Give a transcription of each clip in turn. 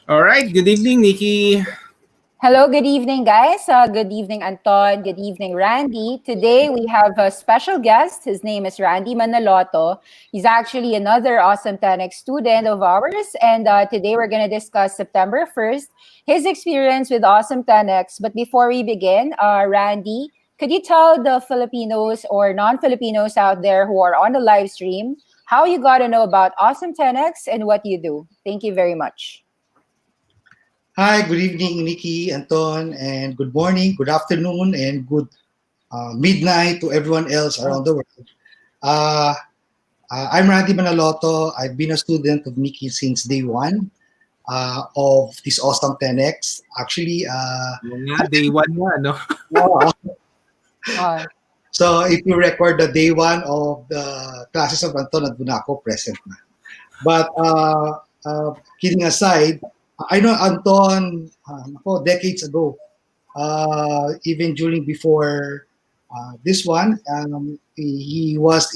All right. Good evening, Nikki. Hello, good evening, guys. Good evening, Anton. Good evening, Randy. Today we have a special guest. His name is Randy Manaloto. He's actually another awesome 10X student of ours. And today we're going to discuss September 1st, his experience with Awesome 10X. But before we begin, Randy, could you tell the Filipinos or non Filipinos out there who are on the live stream how you got to know about Awesome 10X and what you do? Thank you very much. Hi, good evening, Nikki, Anton, and good morning, good afternoon, and good midnight to everyone else around the world. Uh, I'm Randy Manaloto. I've been a student of Nikki since day one of this awesome 10X. Actually, Oo nga, day one na, no? wow. Uh, So if you record the day one of the classes of Anton at Bunako, present na. But kidding aside, I know Anton decades ago. Even during before this one, he was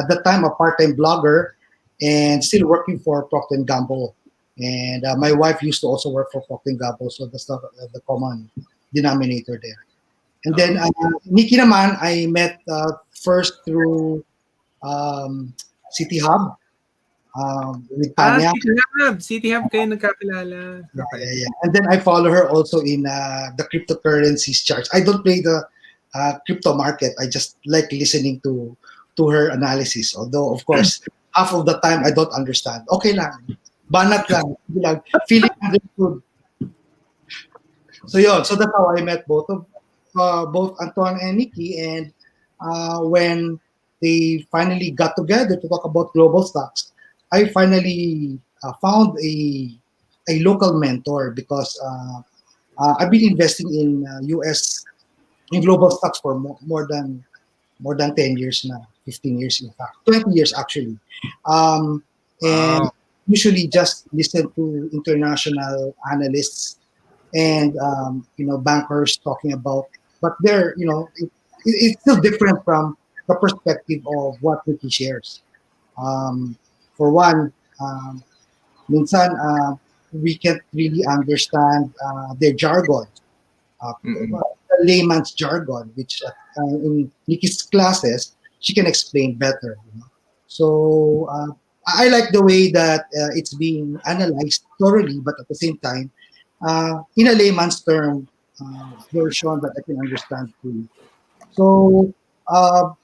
at that time a part-time blogger and still working for Procter and Gamble. And my wife used to also work for Procter and Gamble, so that's the common denominator there. And then Oh. Nikki naman, I met first through um, City Hub with Tanya. City Hub. City Hub kayo nagkakilala. Yeah, Okay. yeah, yeah. And then I follow her also in the cryptocurrencies charts. I don't play the crypto market. I just like listening to her analysis. Although, of course, half of the time I don't understand. Okay lang. Banat lang. Sige lang. Feeling understood. So yun. So that's how I met both Antoine and Nikki. And when they finally got together to talk about global stocks, I finally found a local mentor because I've been investing in U.S. in global stocks for more than 10 years now, 15 years in fact, 20 years actually, and Wow. usually just listen to international analysts and bankers talking about, but it's still different from the perspective of what Ricky shares. Um, for one, minsan we can't really understand their jargon, Mm-mm. layman's jargon, which in Nikki's classes she can explain better. So I like the way that it's being analyzed thoroughly, but at the same time, in a layman's term version that I can understand fully. So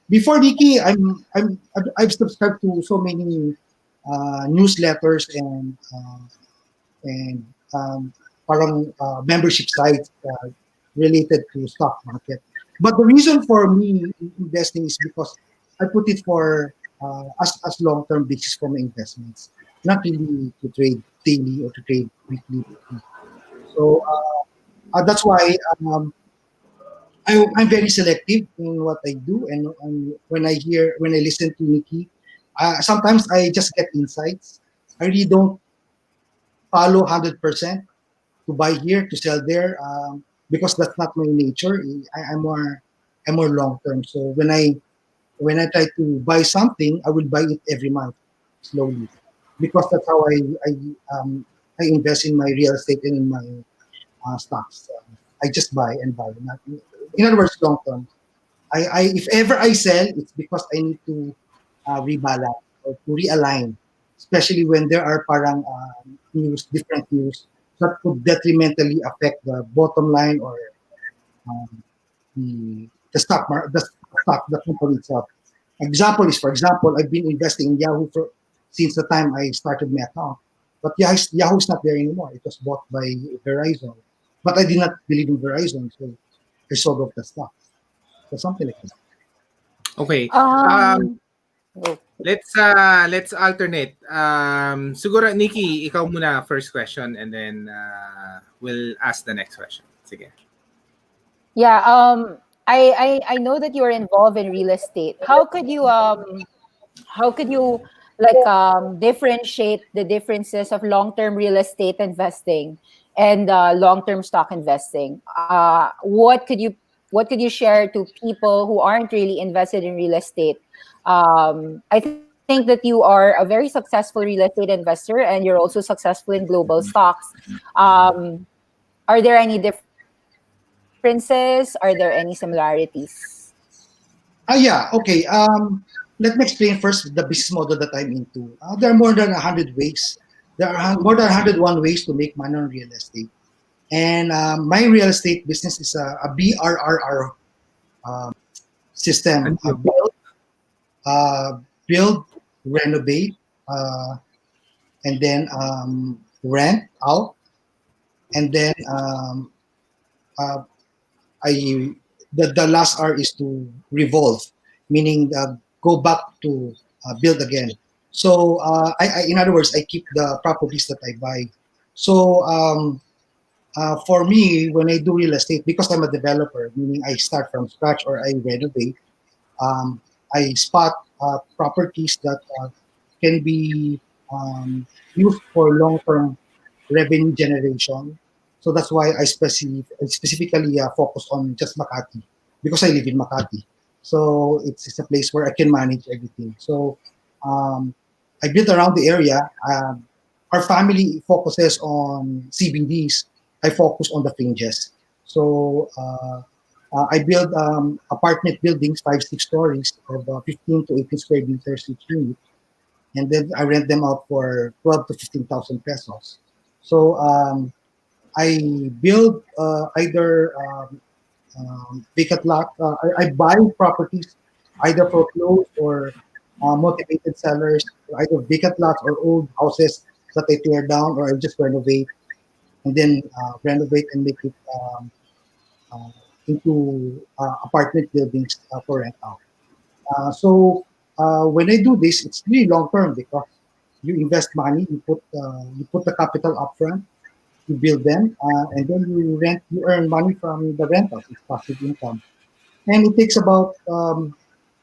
before Nikki, I've subscribed to so many newsletters and parang membership sites related to stock market. But the reason for me investing is because I put it for as long term basis for my investments, not really to trade daily or to trade weekly. So that's why I'm very selective in what I do, and when I listen to Nikki, sometimes I just get insights. I really don't follow 100% to buy here to sell there because that's not my nature. I'm more long term. So when I try to buy something, I will buy it every month slowly because that's how I invest in my real estate and in my stocks. I just buy and buy. Not, in other words, long term. If ever I sell, it's because I need to rebalance or to realign, especially when there are parang different news that could detrimentally affect the bottom line or um, the stock, the company itself. Example is, for example, I've been investing in Yahoo since the time I started my account, but Yahoo's not there anymore. It was bought by Verizon, but I did not believe in Verizon, so I sold off the stock. So something like that. Okay. um, oh, Let's alternate. Siguro Nikki, ikaw muna first question and then we'll ask the next question. Sige. Yeah, I know that you're involved in real estate. How could you like differentiate the differences of long-term real estate investing and long-term stock investing? What could you share to people who aren't really invested in real estate? I think think that you are a very successful real estate investor and you're also successful in global stocks. Um, are there any differences? Are there any similarities? Yeah, okay. Let me explain first the business model that I'm into. There are more than 100 ways. There are more than 101 ways to make money on real estate. And my real estate business is a BRRR system. And you? Uh, build, renovate, uh, and then rent out, and then uh, I the last R is to revolve, meaning go back to build again. So in other words, I keep the properties that I buy. So for me, when I do real estate, because I'm a developer, meaning I start from scratch or I renovate, um, I spot properties that can be um, used for long-term revenue generation. So that's why specifically focus on just Makati because I live in Makati. So it's a place where I can manage everything. So um, I built around the area. Our family focuses on CBDs. I focus on the fringes. So I build apartment buildings, 5, 6 stories of 15 to 18 square meters each unit, and then I rent them out for 12 to 15,000 pesos. So I build either vacant lot. I buy properties either foreclosed or motivated sellers, either vacant lots or old houses that I tear down or I just renovate and then renovate and make it uh, into apartment buildings for rent out. So when I do this, it's really long term because you invest money, you put the capital upfront, you build them, and then you rent, you earn money from the rentals. It's passive income, and it takes about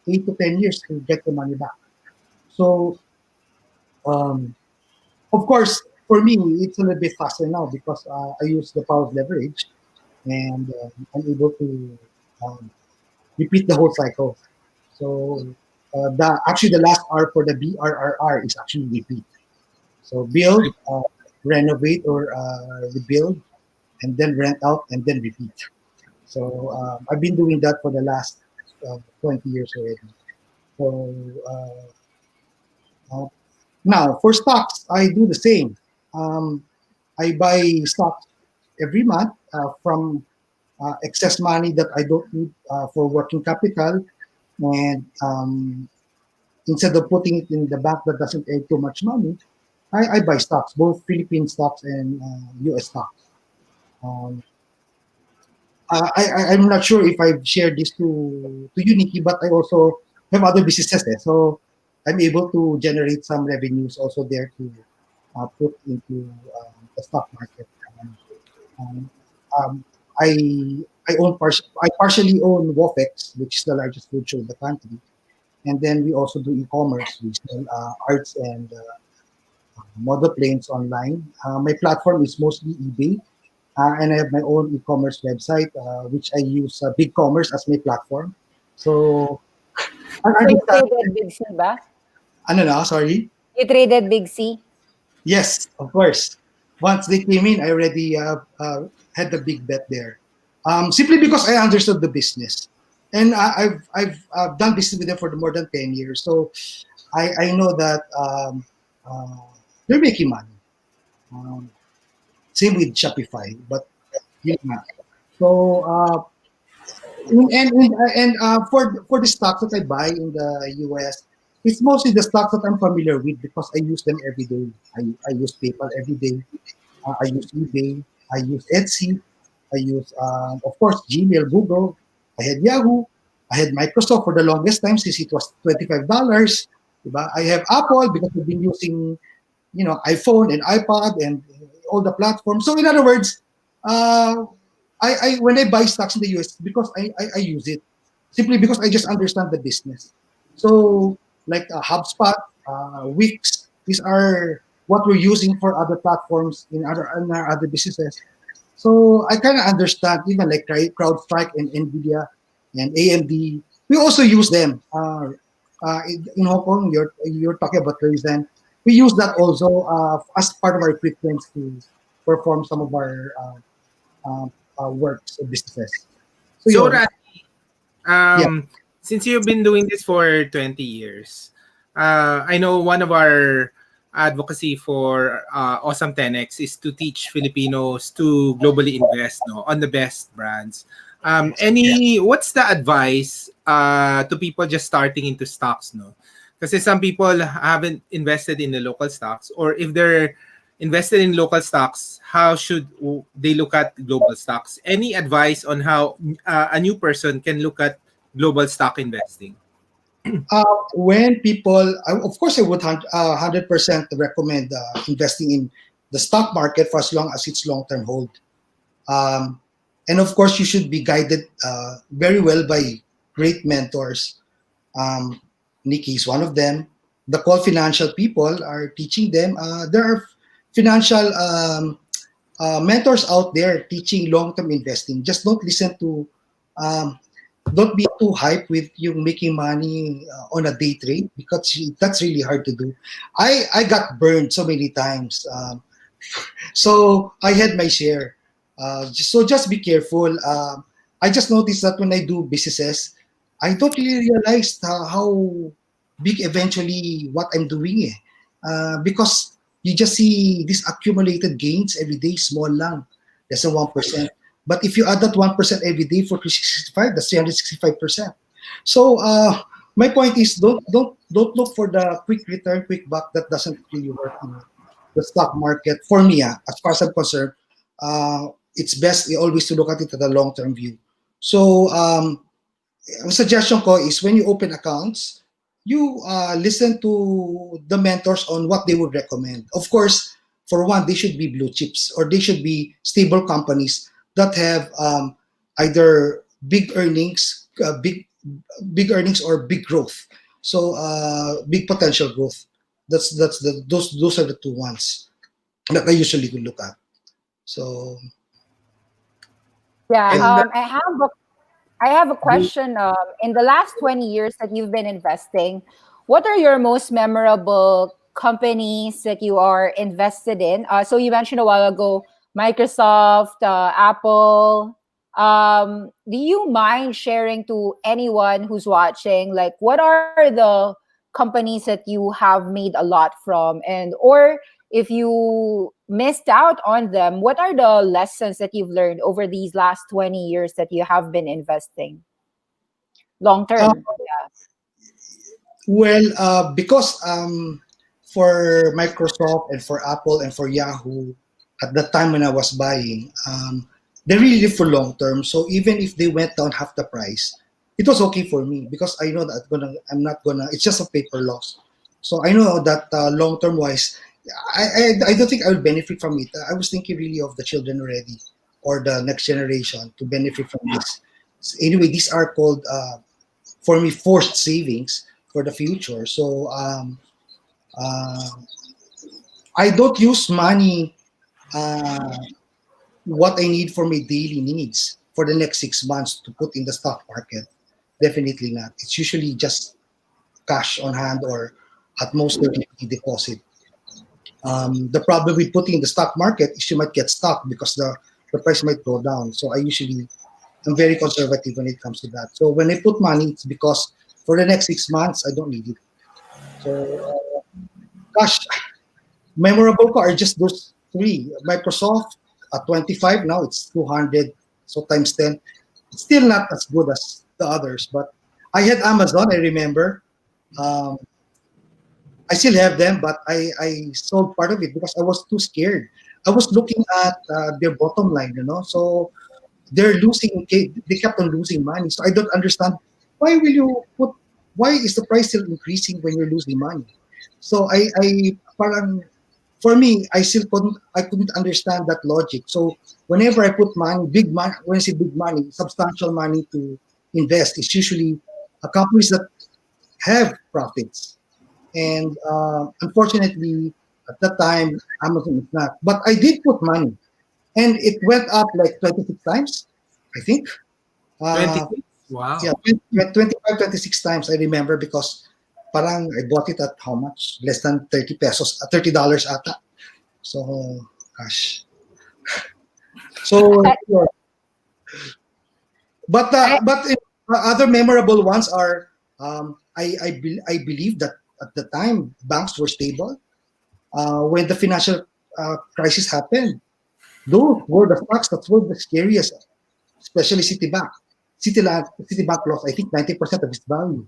8 to 10 years to get the money back. So um, of course, for me, it's a little bit faster now because I use the power of leverage, and I'm able to um, repeat the whole cycle. So the actually the last R for the BRRR is actually repeat. So build, renovate or rebuild, and then rent out and then repeat. So I've been doing that for the last 20 years already. So uh, now for stocks, I do the same. Um, I buy stocks every month from excess money that I don't need for working capital, and instead of putting it in the bank that doesn't earn too much money, I buy stocks, both Philippine stocks and U.S. stocks. Um, I'm not sure if I've shared this to you, Nikki, but I also have other businesses there. So I'm able to generate some revenues also there to put into the stock market. Um, um, I partially own Wofex, which is the largest food show in the country, and then we also do e-commerce. We sell arts and model planes online. My platform is mostly eBay, and I have my own e-commerce website, which I use BigCommerce as my platform. So, So I you think that, traded Big C ba? ano na, sorry? You traded Big C? Yes, of course. Once they came in, I already had the big bet there. Simply because I understood the business. And I've done business with them for more than 10 years. So I know that uh, they're making money. Um, Same with Shopify, but yun nga. So for the stocks that I buy in the US, it's mostly the stocks that I'm familiar with because I use them every day. I use PayPal every day. I use eBay. I use Etsy. I use, of course, Gmail, Google. I had Yahoo. I had Microsoft for the longest time since it was $25. Diba? I have Apple because I've been using, iPhone and iPod and all the platforms. So in other words, uh, I when I buy stocks in the US because I use it simply because I just understand the business. So like HubSpot, Wix, these are what we're using for other platforms in our other businesses. So I kind of understand even like CrowdStrike and Nvidia and AMD. We also use them. in Hong Kong, you're talking about tourism. We use that also as part of our equipment to perform some of our works or businesses. So So, yun, Randy, yeah. since you've been doing this for 20 years, I know one of our advocacy for Awesome 10X is to teach Filipinos to globally invest, no, on the best brands. What's the advice to people just starting into stocks, no? Because some people haven't invested in the local stocks, or if they're invested in local stocks, how should they look at global stocks? Any advice on how a new person can look at global stock investing? When people, of course, I would 100% recommend investing in the stock market for as long as it's long-term hold. Um, and of course, you should be guided very well by great mentors. Um, Nikki is one of them. The Call Financial people are teaching them. There are financial mentors out there teaching long-term investing. Just don't listen to, um, don't be too hyped with you making money on a day trade because that's really hard to do. I got burned so many times. So I had my share. So just be careful. I just noticed that when I do businesses, I don't really realize how big eventually what I'm doing. Because you just see these accumulated gains every day, small lang. That's a 1%. But if you add that 1% every day for 365, that's 365%. So my point is don't look for the quick return, quick buck that doesn't really work in the stock market. For me, as far as I'm concerned, it's best always to look at it at a long-term view. So ang suggestion ko is when you open accounts, you listen to the mentors on what they would recommend. Of course, for one, they should be blue chips or they should be stable companies that have either big earnings, big earnings or big growth. So big potential growth. Those are the two ones that I usually look at. So Yeah, And I have a question. In the last 20 years that you've been investing, what are your most memorable companies that you are invested in? So you mentioned a while ago Microsoft, Apple. Do you mind sharing to anyone who's watching, like what are the companies that you have made a lot from, and or if you missed out on them, what are the lessons that you've learned over these last 20 years that you have been investing long uh, term? well, because for Microsoft and for Apple and for Yahoo, at the time when I was buying, they really live for long term. So even if they went down half the price, it was okay for me because I know that I'm not gonna. It's just a paper loss. So I know that long term wise, I don't think I will benefit from it. I was thinking really of the children already or the next generation to benefit from this. So anyway, these are called for me forced savings for the future. So uh, I don't use money uh, what I need for my daily needs for the next 6 months to put in the stock market. Definitely not. It's usually just cash on hand or at most 30 deposit. The problem with putting in the stock market is you might get stuck because the price might go down. So I usually I'm very conservative when it comes to that. So when I put money, it's because for the next 6 months I don't need it. So gosh, memorable ko are just those three. Microsoft at 25 now it's 200, so times 10. It's still not as good as the others, but I had Amazon. I remember. Um, I still have them, but I sold part of it because I was too scared. I was looking at their bottom line, so they're losing. They kept on losing money. So I don't understand why will you put. Why is the price still increasing when you're losing money? So parang for me, I couldn't understand that logic. So whenever I put money, big money, when I say big money, substantial money to invest, it's usually companies that have profits. And unfortunately, at that time, Amazon is not. But I did put money, and it went up like 26 times, I think. Uh, 26? yeah, Wow. 25, 26 times I remember because Parang I bought it at how much? Less than 30 pesos, $30 ata. So, gosh. So, yeah. I, Other memorable ones are I believe that at the time banks were stable. When the financial crisis happened, those were the stocks that were the scariest, especially Citibank. Citibank lost, I think, 90% of its value.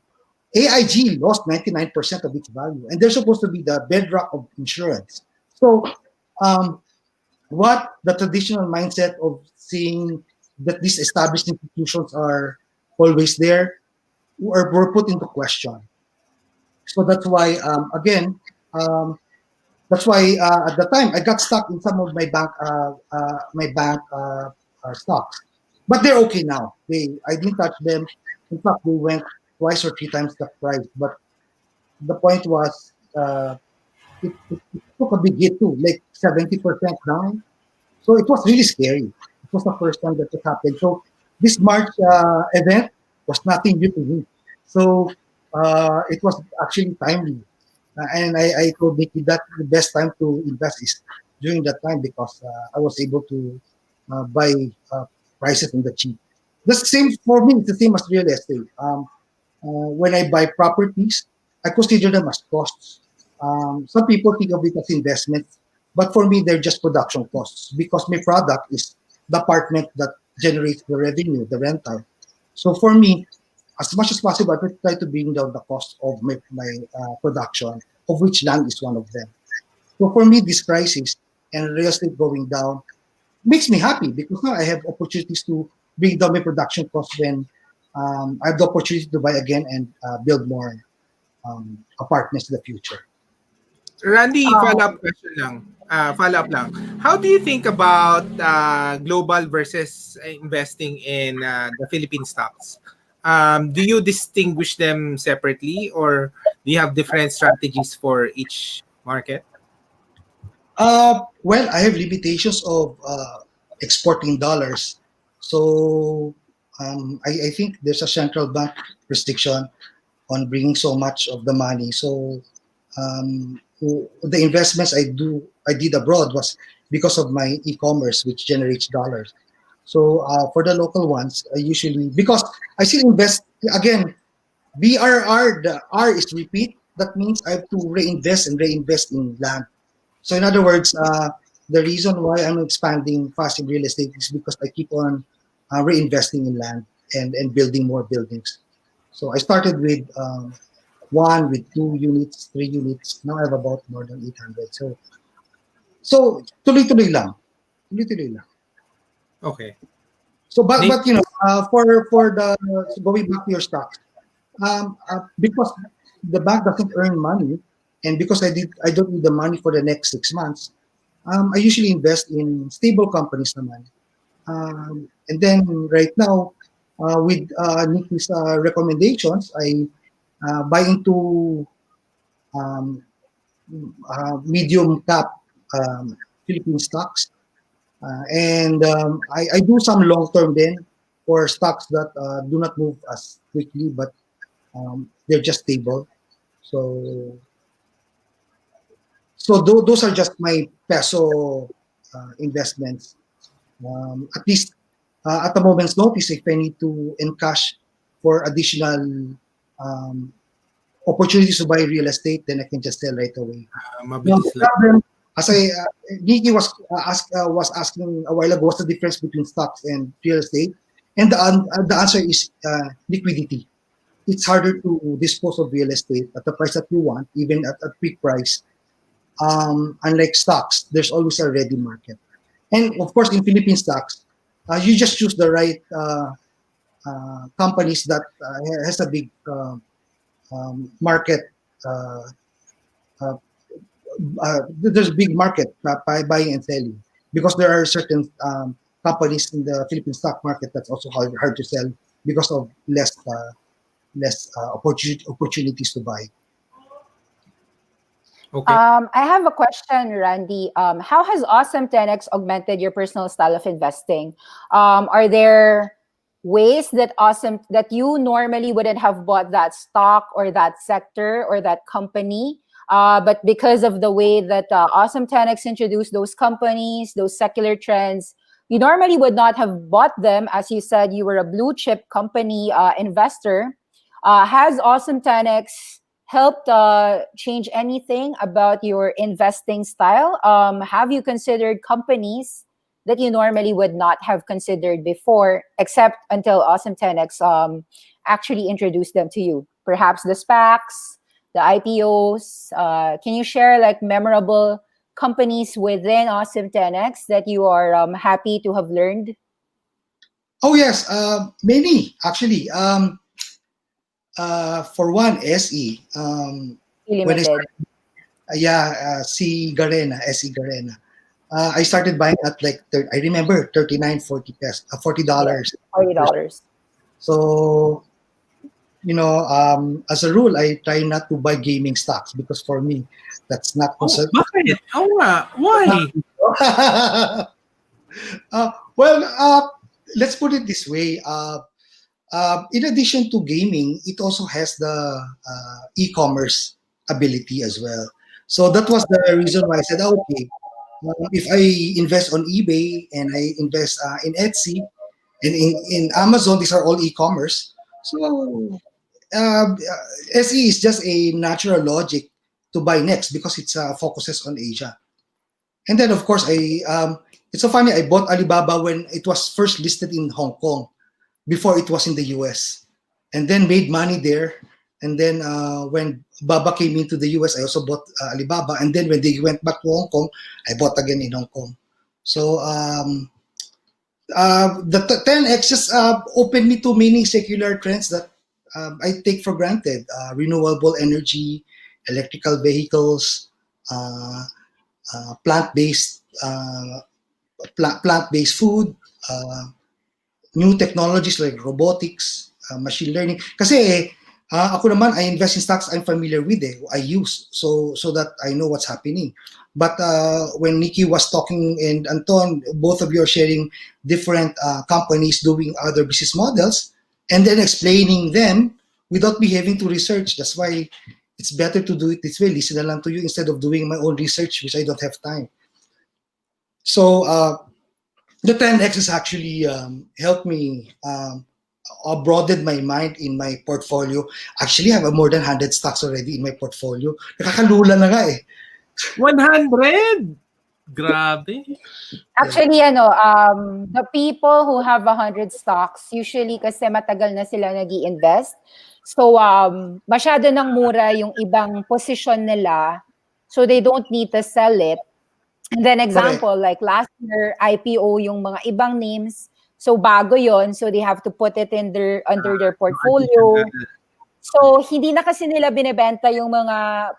AIG lost 99% of its value, and they're supposed to be the bedrock of insurance. So, um, what the traditional mindset of seeing that these established institutions are always there were put into question. So that's why, again, um, that's why at the time I got stuck in some of my bank stocks, but they're okay now. I didn't touch them. In fact, they went twice or three times the price. But the point was, it took a big hit too, like 70% down. So it was really scary. It was the first time that it happened. So this March event was nothing new to me. So it was actually timely. And I told Nikki that the best time to invest is during that time because I was able to buy uh, prices in the cheap. The same for me, it's the same as real estate. When I buy properties, I consider them as costs. Some people think of it as investments, but for me, they're just production costs because my product is the apartment that generates the revenue, the rental. So for me, as much as possible, I try to bring down the cost of my production, of which land is one of them. So for me, this crisis and real estate going down makes me happy because now I have opportunities to bring down my production costs when I have the opportunity to buy again and build more apartments in the future. Randy, follow-up question lang. Follow-up lang. How do you think about global versus investing in the Philippine stocks? Do you distinguish them separately or do you have different strategies for each market? Well, I have limitations of exporting dollars. So I think there's a central bank restriction on bringing so much of the money. So the investments I did abroad was because of my e-commerce, which generates dollars. So for the local ones, I usually because I still invest again. BRR, the R is repeat. That means I have to reinvest and reinvest in land. So in other words, the reason why I'm expanding fast in real estate is because I keep on reinvesting in land and building more buildings. So I started with one, with 2 units, 3 units. Now I have about more than 800. So tuloy-tuloy lang, tuloy-tuloy lang. Okay. So Nick? but for the so going back to your stocks, because the bank doesn't earn money, and because I don't need the money for the next 6 months, I usually invest in stable companies naman. And then right now, with Nikki's recommendations, I buy into um, medium cap Philippine stocks. And I do some long term then for stocks that do not move as quickly, but they're just stable. So those are just my peso investments. At least at the moment's notice, if I need to encash for additional um, opportunities to buy real estate, then I can just sell right away. Now the Mabilis lang. problem, as Nikki was asking a while ago, what's the difference between stocks and real estate? And the answer is liquidity. It's harder to dispose of real estate at the price that you want, even at a quick price. Unlike stocks, there's always a ready market. And of course, in Philippine stocks, you just choose the right companies that has a big market. Uh, uh, there's a big market by buying and selling because there are certain companies in the Philippine stock market that's also hard to sell because of less opportunities to buy. Okay. I have a question, Randy. How has Awesome 10x augmented your personal style of investing? Are there ways that you normally wouldn't have bought that stock or that sector or that company. But because of the way that Awesome 10X introduced those companies, those secular trends, you normally would not have bought them. As you said, you were a blue chip company investor. Has Awesome 10X helped change anything about your investing style? Have you considered companies that you normally would not have considered before, except until Awesome 10X actually introduced them to you? Perhaps the SPACs, the IPOs. Can you share like memorable companies within Awesome 10X that you are happy to have learned? Oh yes, many actually. For one, SE. When I Limited. started, SE Garena. I started buying at like I remember 39, 40 pesos, Yeah, $40. $40. So as a rule, I try not to buy gaming stocks because for me, that's not Oh, considered. bakit? Oo nga. Why? Well, let's put it this way. In addition to gaming, it also has the e-commerce ability as well. So that was the reason why I said, okay, if I invest on eBay and I invest in Etsy and in Amazon, these are all e-commerce. So SE is just a natural logic to buy next because it focuses on Asia. And then, of course, it's so funny. I bought Alibaba when it was first listed in Hong Kong before it was in the US, and then made money there. And then when Baba came into the US, I also bought Alibaba. And then when they went back to Hong Kong, I bought again in Hong Kong. So the 10X just opened me to many secular trends that I take for granted. Renewable energy, electrical vehicles, uh, plant-based plant-based food, new technologies like robotics, machine learning. Kasi ako naman, I invest in stocks I'm familiar with. I use so that I know what's happening. But when Nikki was talking and Anton, both of you are sharing different companies doing other business models and then explaining them without me having to research. That's why it's better to do it this way. Listen na lang to you instead of doing my own research, which I don't have time. So the 10X has actually helped me broaden my mind in my portfolio. Actually, I have more than 100 stocks already in my portfolio. Nakakalula na nga eh. 100! Grabe. Actually, the people who have 100 stocks, usually kasi matagal na sila nag-i-invest. So, masyado nang mura yung ibang position nila. So, they don't need to sell it. And then example, like last year, IPO yung mga ibang names. So, bago yon. So, they have to put it in under their portfolio. So, hindi na kasi nila binebenta yung mga,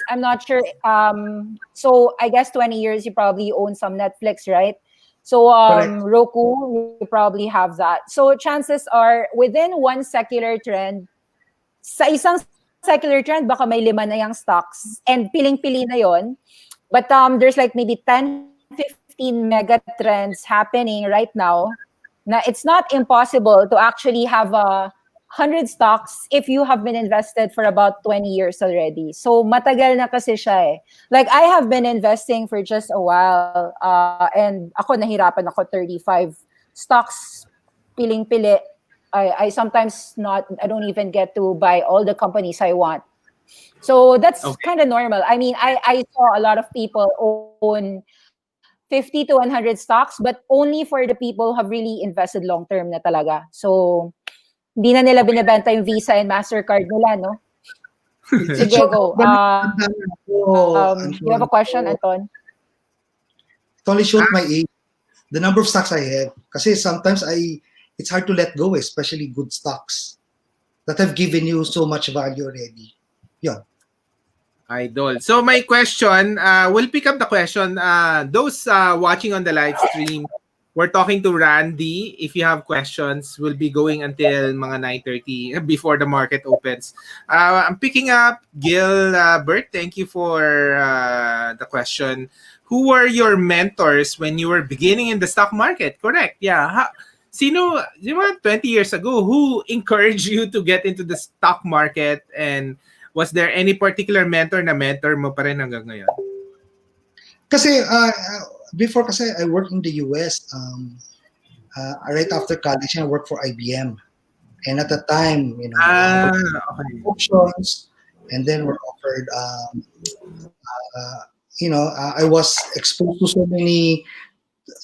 I'm not sure. So, I guess 20 years, you probably own some Netflix, right? So, Roku, you probably have that. So, chances are, within one secular trend, sa isang secular trend, baka may 5 na yung stocks. And piling-pili na yon. But there's like maybe 10, 15 mega trends happening right now. Na it's not impossible to actually have 100 stocks if you have been invested for about 20 years already. So matagal na kasi siya eh. Like I have been investing for just a while and ako nahirapan ako 35 stocks piling-pili. I sometimes I don't even get to buy all the companies I want. So that's kind of normal. I mean, I saw a lot of people own 50 to 100 stocks, but only for the people who have really invested long term na talaga. So, hindi na nila binibenta yung Visa and MasterCard nila, no? Sige, go. You have a question, Anton? It only showed my age. The number of stocks I have. Kasi sometimes it's hard to let go, especially good stocks that have given you so much value already. Yeah. Idol. So my question, we'll pick up the question. Those watching on the live stream, we're talking to Randy. If you have questions, we'll be going until mga 9:30 before the market opens. I'm picking up Gil Bert. Thank you for the question. Who were your mentors when you were beginning in the stock market? Correct. Yeah. Di ba 20 years ago, who encouraged you to get into the stock market, and was there any particular mentor na mentor mo pa rin hanggang ngayon? Kasi before kasi I worked in the US. Right after college, I worked for IBM. And at the time, Okay. options, and then were offered, I was exposed to so many,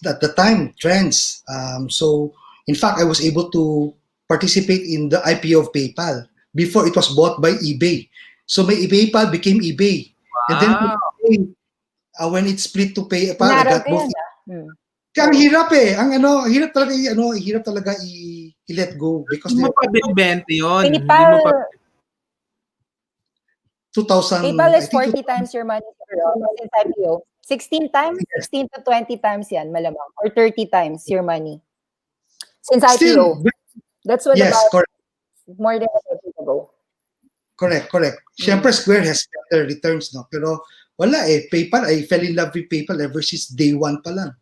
at the time, trends. So, in fact, I was able to participate in the IPO of PayPal before it was bought by eBay. So, my PayPal became eBay. And then, Wow. when it split to PayPal, I Inaral got ko both. yan. Kaya ang hirap eh. Hirap talaga i-let go because Hindi mo they're pa binibenta yun. Hindi PayPal, mo pa... 2000, PayPal I is think 40 times your money since IPO. 16 times? 16 to 20 times yan, malamang. Or 30 times your money. Since still, IPO. That's what yes, about correct. more than a decade ago. Correct. Siyempre, Square has better returns, no? Pero wala eh. PayPal, I fell in love with PayPal ever since day one pa lang.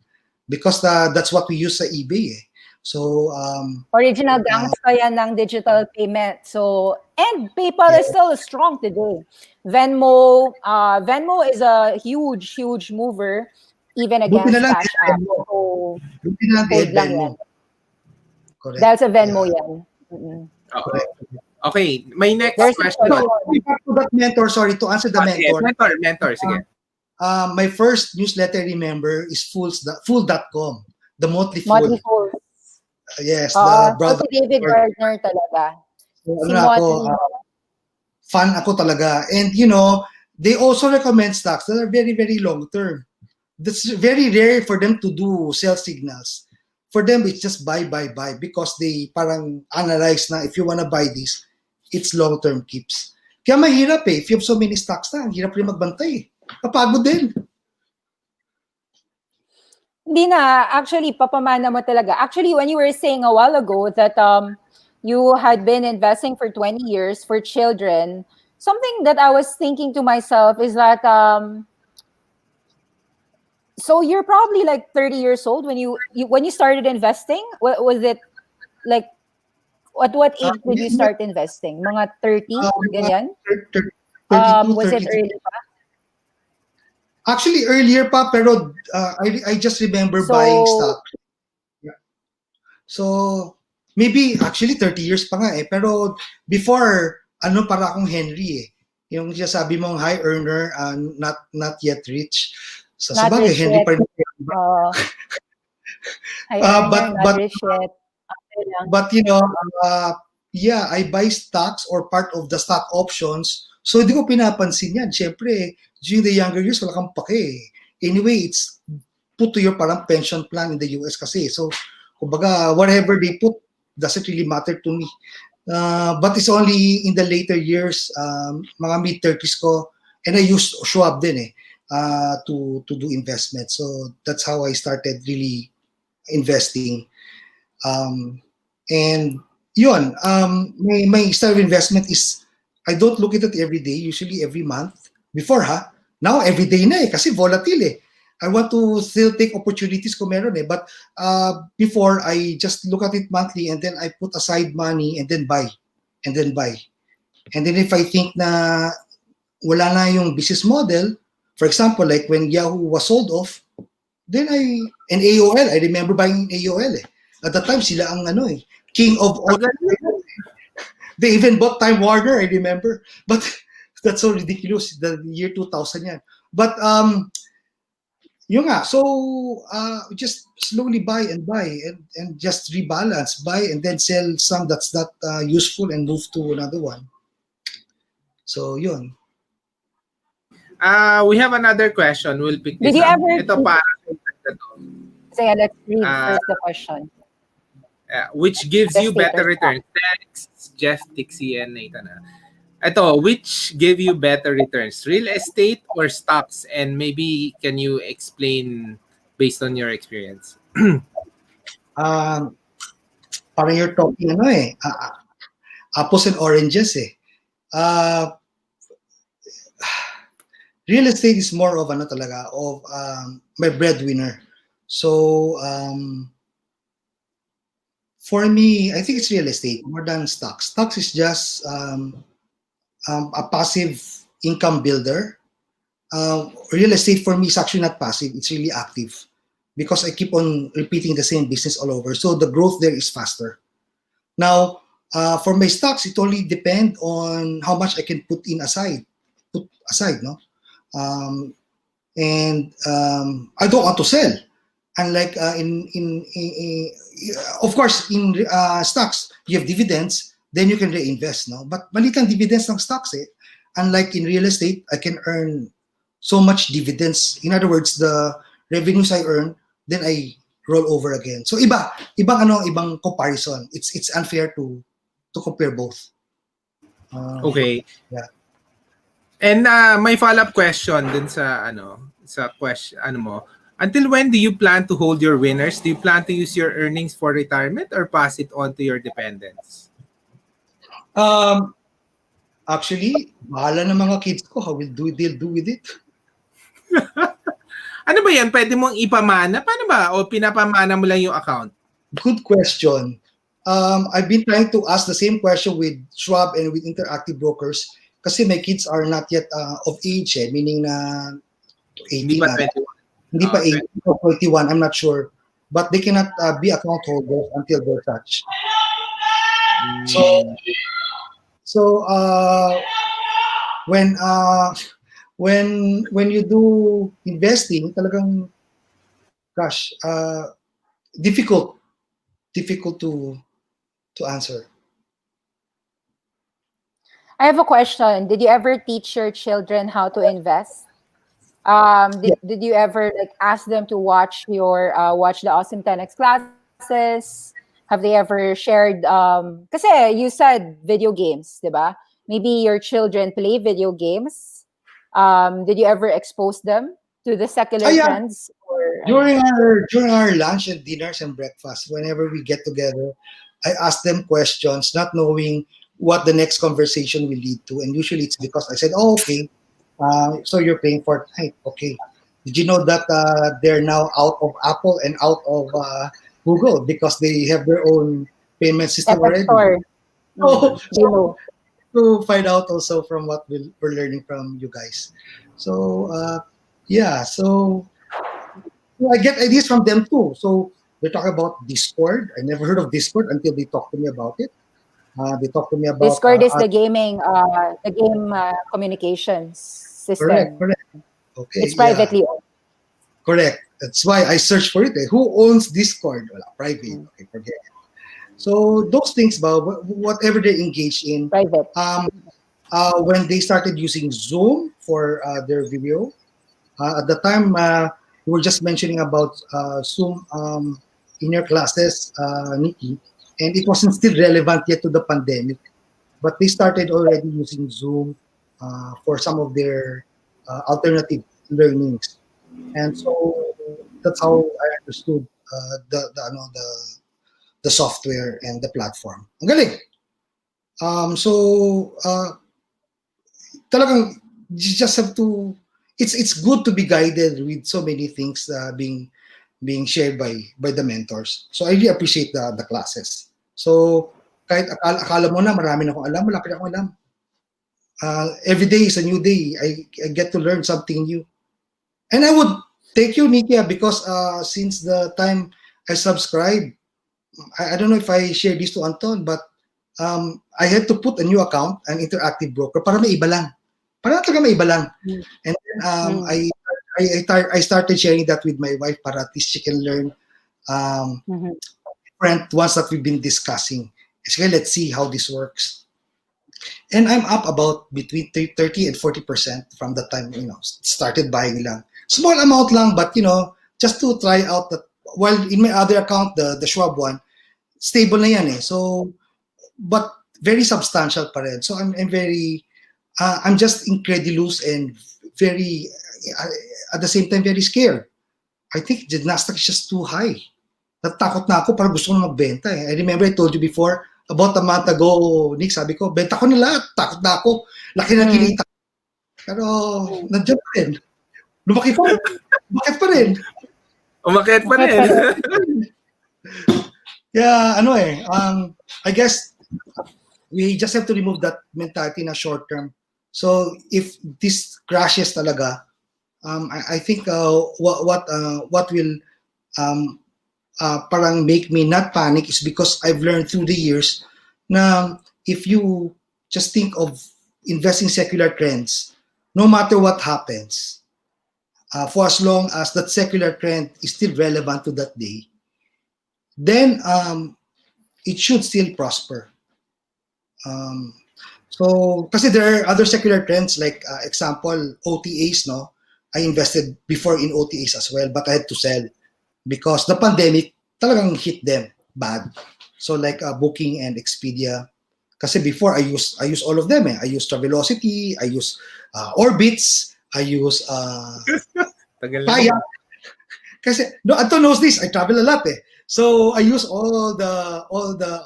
Because that's what we use sa eBay eh. So, Original gangsta yan ng digital payment. So, and PayPal is still strong today. Venmo is a huge mover even buti against na lang Cash din App. Venmo. So, Buti na lang hold din lang Venmo. yan. Correct. Dahil sa Venmo Yeah. yan. Mm-mm. Oo. Okay, my next There's question. Back to that mentor, sorry, to answer the mentor. Mentor, sige. My first newsletter, I remember, is full.com. The Motley Motley Fool. Fool. Yes, the brother. Si David Gardner talaga. So, Si ano ako, Motley. fan ako talaga. And, they also recommend stocks that are very, very long term. That's very rare for them to do sell signals. For them, it's just buy because they parang analyze na if you wanna buy this, it's long-term keeps. Kaya mahirap eh. If you have so many stocks na, ang hirap rin magbantay eh. Kapagod din. Hindi na. Actually, papamana mo talaga. Actually, when you were saying a while ago that you had been investing for 20 years for children, something that I was thinking to myself is that so you're probably like 30 years old when you started investing. Was it like at what age did you start investing? Mga 30, ganyan? 32, Was it 33. early pa? Actually, earlier pa, pero I just remember buying stock. Yeah. So, maybe actually 30 years pa nga eh. Pero before, para akong Henry eh. Yung sabi mong high earner, not yet rich. So, Not sabagay, rich Henry yet. pa rin. High earner, not but rich yet. Okay lang. But yeah, I buy stocks or part of the stock options. So hindi ko pinapansin yan. Siyempre, during the younger years, wala kang pake eh. Anyway, it's put to your parang pension plan in the US kasi. So, kumbaga, whatever they put doesn't really matter to me. But it's only in the later years, mga mid-30s ko, and I used Schwab din eh, to do investment. So that's how I started really investing. And yun, my style of investment is I don't look at it every day, usually every month. Before now every day na eh, kasi volatile eh. I want to still take opportunities kung meron eh. But before, I just look at it monthly and then I put aside money and then buy. And then buy. And then if I think na wala na yung business model, for example, like when Yahoo was sold off, then and AOL, I remember buying AOL eh. At the time, sila ang king of all. They even bought Time Warner, I remember. But that's so ridiculous, the year 2000 yan. But yun nga, so just slowly buy and just rebalance, buy and then sell some that's not useful and move to another one. So yun. We have another question. We'll pick this Did you up. ever- Ito pa. Sige, let's read first the question. Which gives you better returns? Thanks, Jeff, Dixie, and Nathan. Ito, which give you better returns? Real estate or stocks? And maybe can you explain based on your experience? Parang you're talking apples and oranges eh. Real estate is more of talaga of my breadwinner. So For me, I think it's real estate more than stocks. Stocks is just a passive income builder. Real estate for me is actually not passive; it's really active because I keep on repeating the same business all over. So the growth there is faster. Now, for my stocks, it only depend on how much I can put aside, no. Um, and I don't want to sell. Unlike of course, in stocks, you have dividends, then you can reinvest, no? But maliit ang dividends ng stocks, eh. Unlike in real estate, I can earn so much dividends. In other words, the revenues I earn, then I roll over again. So ibang comparison. It's unfair to compare both. Okay. Yeah. And may follow-up question dun sa question mo. Until when do you plan to hold your winners? Do you plan to use your earnings for retirement or pass it on to your dependents? Actually, bahala ng mga kids ko how they'll do with it. Ano ba yan? Pwede mong ipamana? Paano ba? O pinapamana mo lang yung account? Good question. I've been trying to ask the same question with Schwab and with Interactive Brokers kasi my kids are not yet of age, meaning na 18 Hindi pa na. 21. Hindi pa 18 or 21, I'm not sure. But they cannot be account holders until they're such. So when when you do investing, talagang gosh, difficult to answer. I have a question. Did you ever teach your children how to invest? Did you ever like ask them to watch the Awesome 10x classes? Have they ever shared kasi you said video games, diba? Maybe your children play video games. Did you ever expose them to the secular Yeah. trends? Or During our lunch and dinners and breakfast, whenever we get together, I ask them questions, not knowing what the next conversation will lead to. And usually it's because I said, "Oh, okay, so you're playing Fortnite, okay? Did you know that they're now out of Apple and out of Google because they have their own payment system Epic already?" Store. So, They know. to find out also from what we're learning from you guys. So yeah, so I get ideas from them too. So they talk about Discord. I never heard of Discord until they talk to me about it. They talk to me about Discord is the game communications correct, system. correct. Okay, It's yeah, privately owned. correct. That's why I searched for it. Who owns Discord? Wala, private. Okay, forget it. So those things, whatever they engage in, Private. when they started using Zoom for their video, at the time we were just mentioning about Zoom in your classes, Nikki, and it wasn't still relevant yet to the pandemic, but they started already using Zoom for some of their alternative learnings, and so that's how I understood the software and the platform. Ang galing. So talagang you just have to. It's good to be guided with so many things being shared by the mentors. So I really appreciate the classes. So kahit akala mo na marami na akong alam, wala pa rin akong alam. Every day is a new day. I get to learn something new. And I would thank you, Nikia, because since the time I subscribed, I don't know if I share this to Anton, but I had to put a new account, an interactive broker, para may iba lang. Para talaga may iba lang. And then I started sharing that with my wife para at least she can learn different ones that we've been discussing. So let's see how this works. And I'm up about between 30 and 40% from the time, started buying lang. Small amount lang, but, just to try out that. While in my other account, the Schwab one, stable na yan eh. So, but very substantial pa rin. So I'm very, I'm just incredulous and very, at the same time, very scared. I think the Nasdaq is just too high. Natakot na ako, parang gusto ko na magbenta eh. I remember I told you before, about a month ago, Nick, sabi ko, benta ko na lahat. Takot na ako. Laki na kinita. Pero, nandiyan pa rin. Lumaki pa rin. Umakyat pa rin. Umakyat pa rin. Yeah, I guess we just have to remove that mentality na short term. So if this crashes talaga, I think what will um, parang make me not panic is because I've learned through the years na if you just think of investing secular trends, no matter what happens, for as long as that secular trend is still relevant to that day, then it should still prosper. Um, so, kasi there are other secular trends like example OTAs, no? I invested before in OTAs as well, but I had to sell because the pandemic talagang hit them bad. So like Booking and Expedia. Kasi before I use all of them. I use Travelocity, I use Orbitz, I use Tagal na Paya. din. Kasi no, Anton knows this. I travel a lot eh. So I use all the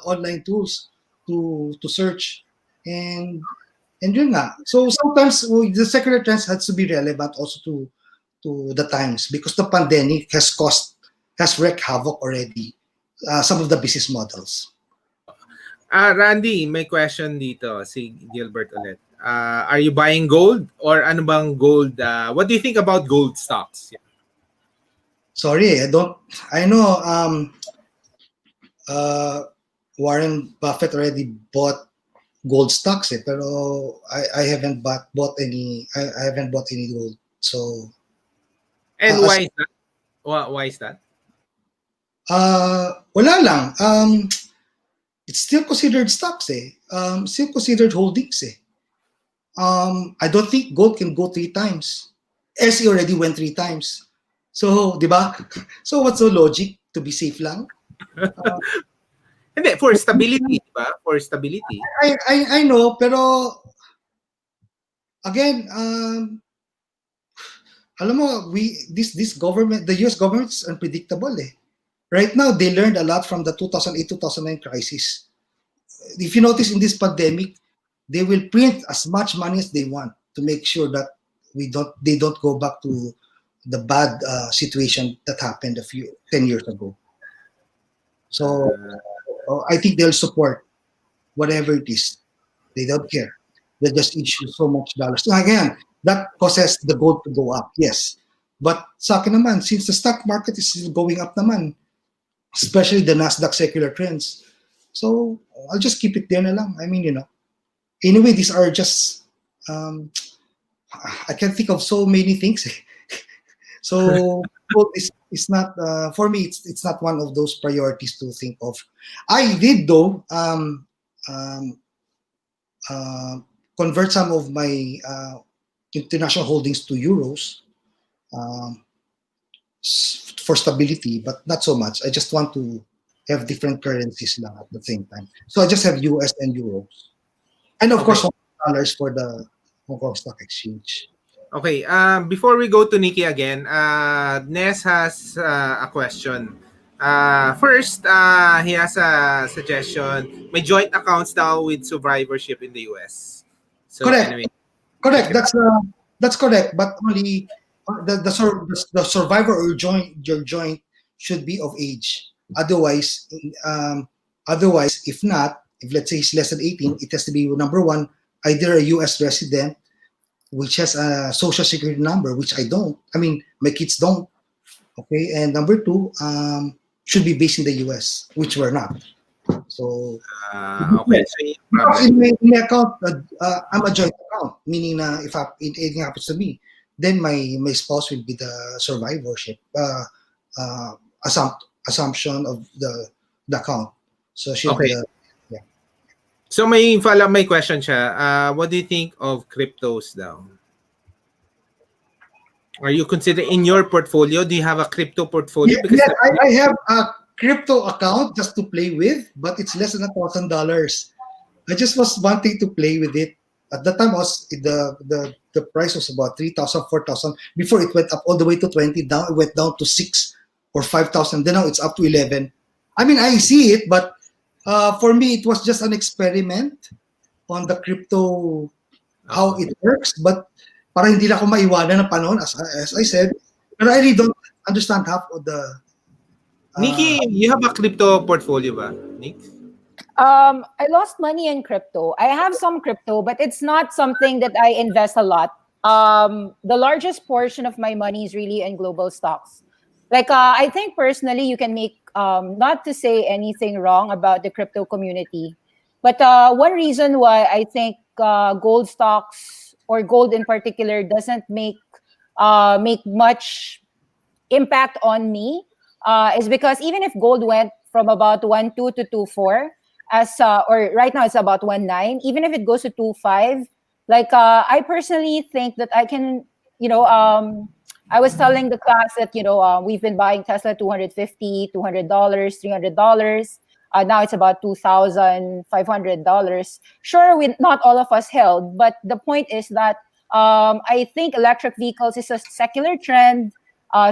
online tools to search and yun nga. So sometimes the secular trends has to be relevant also to the times because the pandemic has wreaked havoc already some of the business models. Randy, may question dito. Si Gilbert ulit. Are you buying gold or ano bang gold? What do you think about gold stocks? Yeah. Sorry, I know uh, Warren Buffett already bought gold stocks pero I haven't bought any I haven't bought any gold. So And as why is that? Why is that? wala lang. It's still considered stocks still considered holdings I don't think gold can go 3 times. SE already went 3 times. So, di ba? So, what's the logic to be safe lang? Hindi, for stability, di ba? For stability. I know, pero again, alam mo, this government, the US government is unpredictable Right now, they learned a lot from the 2008-2009 crisis. If you notice in this pandemic, they will print as much money as they want to make sure that they don't go back to the bad situation that happened 10 years ago. So I think they'll support whatever it is. They don't care. They just issue so much dollars. So again, that causes the gold to go up, yes. But sa akin naman, since the stock market is still going up naman, especially the Nasdaq secular trends, so I'll just keep it there na lang. I mean, anyway, these are just I can think of so many things. So gold is not for me. It's not one of those priorities to think of. I did though um, convert some of my international holdings to euros for stability, but not so much. I just want to have different currencies lang at the same time. So I just have US and euros, and of course dollars for the Hong Kong Stock Exchange. Okay, before we go to Nikki again, Ness has a question. First, he has a suggestion. May joint accounts daw with survivorship in the US. So Correct. anyway. Correct. That's correct. But only the survivor or your joint should be of age. Otherwise, if not, if let's say he's less than 18, it has to be number one, either a U.S. resident, which has a social security number, which I don't. I mean, my kids don't. Okay, and number two, should be based in the U.S., which we're not. So Okay. So, because in my account, I'm a joint account, meaning na if anything happens to me, then my spouse will be the survivorship assumption of the account. So she'll be okay. So may question siya. What do you think of cryptos daw? Are you considering in your portfolio? Do you have a crypto portfolio? Yeah, Because I have a crypto account just to play with, but it's less than $1,000. I just was wanting to play with it. At the time, the price was about 3,000, 4,000. Before it went up all the way to 20. Now it went down to 6 or 5,000. Then now it's up to 11. I mean, I see it, but for me, it was just an experiment on the crypto, how it works. But para hindi na ako maiwanan ng panahon, as I said. But I really don't understand half of the Uh, Nikki, you have a crypto portfolio ba, Nick? I lost money in crypto. I have some crypto, but it's not something that I invest a lot. The largest portion of my money is really in global stocks. Like, I think personally, you can make, not to say anything wrong about the crypto community, but one reason why I think gold stocks or gold in particular doesn't make much impact on me is because even if gold went from about 1.2 to 2.4, or right now it's about 1.9, even if it goes to 2.5, like I personally think that I can, you know, I was telling the class that, we've been buying Tesla 250, $200, $300. Now it's about $2,500. Sure, not all of us held, but the point is that I think electric vehicles is a secular trend.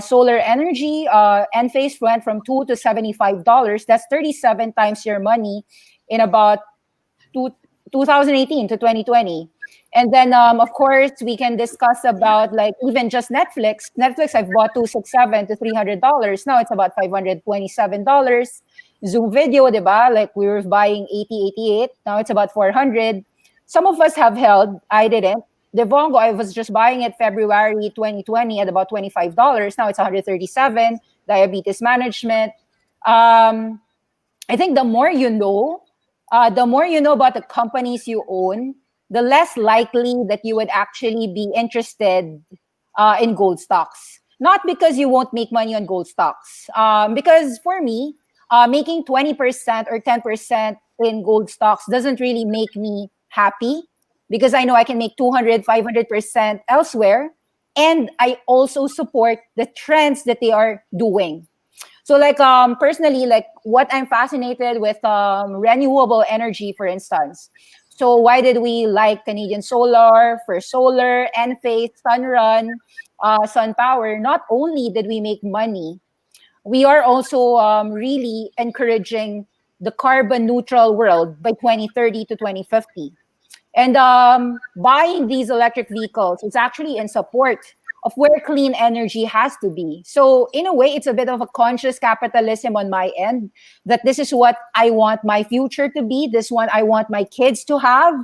Solar energy, Enphase went from $2 to $75. That's 37 times your money in about two, 2018 to 2020. And then, of course, we can discuss about like even just Netflix. Netflix, I've bought 267 to $300. Now it's about $527. Zoom Video, diba? Like we were buying 80, 88. Now it's about 400. Some of us have held. I didn't. Devongo, I was just buying it February 2020 at about $25. Now it's 137. Diabetes management. I think the more you know about the companies you own, the less likely that you would actually be interested in gold stocks. Not because you won't make money on gold stocks. Because for me, making 20% or 10% in gold stocks doesn't really make me happy because I know I can make 200, 500% elsewhere. And I also support the trends that they are doing. So like personally, like what I'm fascinated with renewable energy, for instance. So why did we like Canadian Solar for solar, Enphase, Sunrun, Sun Power? Not only did we make money, we are also really encouraging the carbon neutral world by 2030 to 2050. And buying these electric vehicles is actually in support of where clean energy has to be. So in a way, it's a bit of a conscious capitalism on my end that this is what I want my future to be. This one I want my kids to have.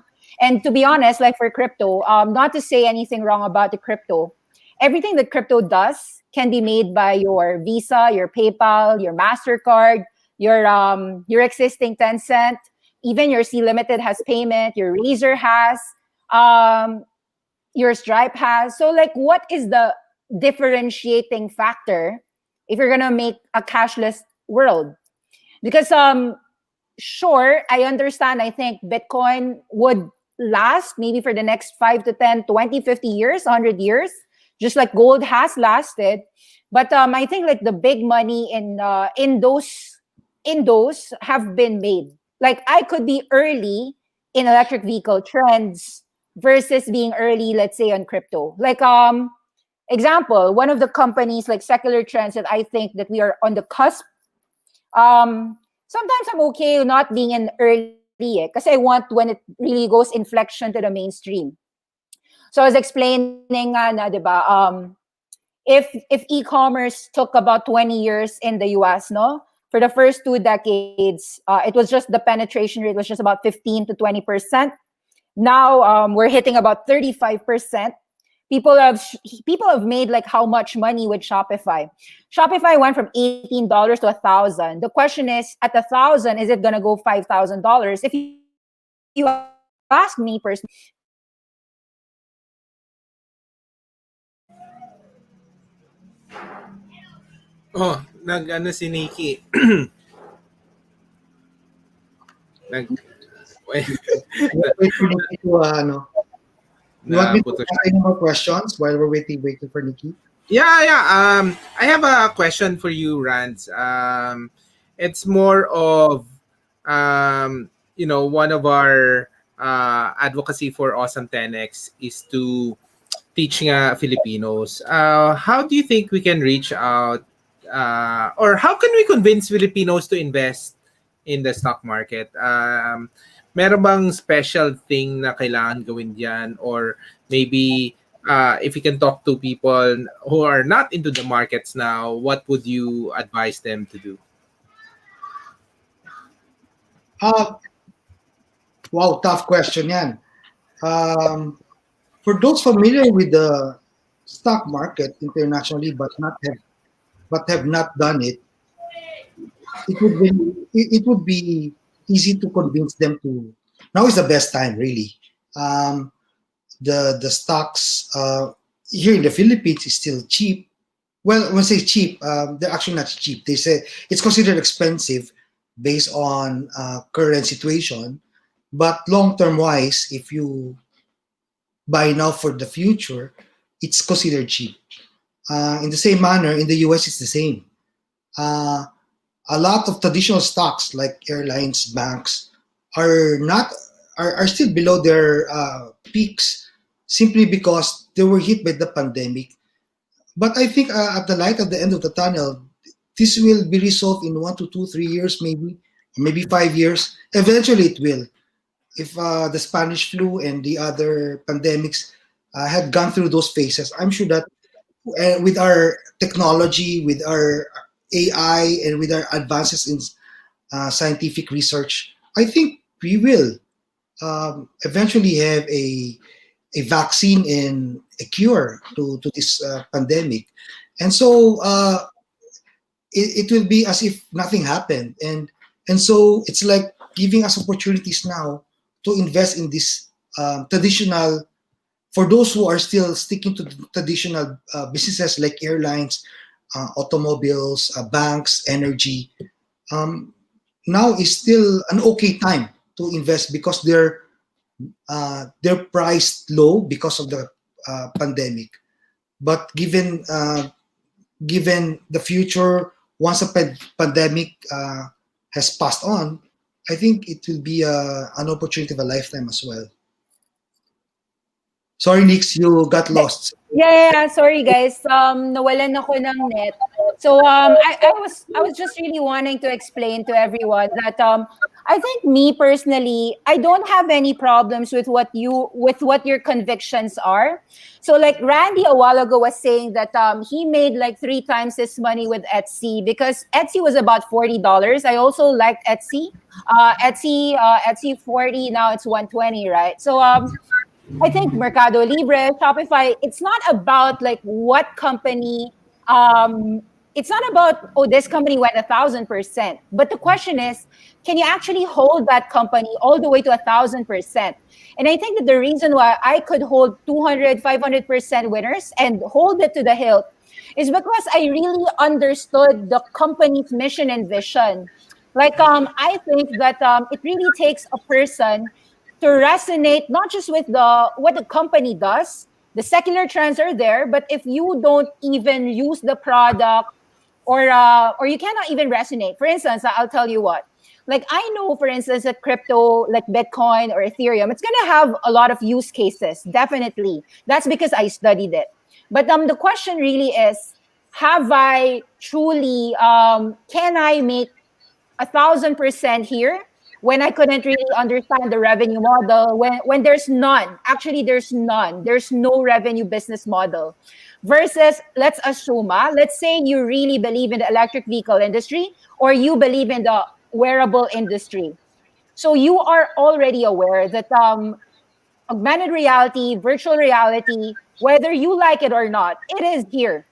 And to be honest, like for crypto, not to say anything wrong about the crypto, everything that crypto does can be made by your Visa, your PayPal, your MasterCard, your existing Tencent. Even your C Limited has payment, your Razer has, your Stripe has. So, like, what is the differentiating factor if you're gonna make a cashless world? Because sure, I understand. I think Bitcoin would last maybe for the next 5 to 10, 20, 50 years, 100 years, just like gold has lasted. But I think like the big money in those have been made. Like I could be early in electric vehicle trends versus being early, let's say, on crypto. Like example, one of the companies like secular trends that I think that we are on the cusp. Sometimes I'm okay not being an early because I want when it really goes inflection to the mainstream. So I was explaining na, 'di ba? If e-commerce took about 20 years in the US, no? For the first 2 decades, it was just the penetration rate was just about 15 to 20%. Now we're hitting about 35%. People have made like how much money with Shopify? Shopify went from $18 to 1,000. The question is, at 1,000, is it gonna go $5,000? If you ask me personally, Oh, nag-ano si Nikki. nag wait for Nikki to, you want me to Naputo ask siya. any more questions while we're waiting for Nikki? Yeah. I have a question for you, Rans. It's more of one of our advocacy for Awesome 10x is to teach nga Filipinos. How do you think we can reach out, or how can we convince Filipinos to invest in the stock market? Meron bang special thing na kailangan gawin diyan, or maybe if you can talk to people who are not into the markets now, what would you advise them to do? Uh, wow, tough question yan. Um, for those familiar with the stock market internationally, but have not done it, it would be easy to convince them to. Now is the best time, really. Um, the stocks here in the Philippines is still cheap. Well, when I say cheap, they're actually not cheap. They say it's considered expensive based on current situation, but long term wise, if you buy now for the future, it's considered cheap. In the same manner, in the US, it's the same. Uh, a lot of traditional stocks like airlines, banks are not are still below their peaks simply because they were hit by the pandemic. But I think at the light at the end of the tunnel, this will be resolved in 1 to 2, 3 years, maybe 5 years. Eventually, it will. If the Spanish flu and the other pandemics had gone through those phases, I'm sure that with our technology, with our AI, and with our advances in scientific research, I think we will eventually have a vaccine and a cure to this pandemic. And so it will be as if nothing happened. And so it's like giving us opportunities now to invest in this traditional, for those who are still sticking to the traditional businesses like airlines, automobiles, banks, energy. Um, Now is still an okay time to invest because they're priced low because of the pandemic. But given the future, once a pandemic has passed on, I think it will be an opportunity of a lifetime as well. Sorry, Nix, you got lost. Yeah. Sorry, guys. Nawalan ako ng net. So I was just really wanting to explain to everyone that I think me personally, I don't have any problems with what your convictions are. So like Randy a while ago was saying that he made like 3 times his money with Etsy because Etsy was about $40. I also liked Etsy. Etsy 40, now it's 120, right? So I think Mercado Libre, Shopify, it's not about like what company, it's not about, oh, this company went 1,000%. But the question is, can you actually hold that company all the way to 1,000%? And I think that the reason why I could hold 200, 500% winners and hold it to the hilt is because I really understood the company's mission and vision. Like, I think that it really takes a person to resonate not just with the what the company does. The secular trends are there, but if you don't even use the product or you cannot even resonate. For instance, I'll tell you what. Like I know, for instance, that crypto, like Bitcoin or Ethereum, it's gonna have a lot of use cases. Definitely, that's because I studied it. But the question really is, have I truly? Can I make 1,000% here when I couldn't really understand the revenue model, when there's none, actually there's no revenue business model. Versus, let's assume, let's say you really believe in the electric vehicle industry or you believe in the wearable industry. So you are already aware that augmented reality, virtual reality, whether you like it or not, it is here.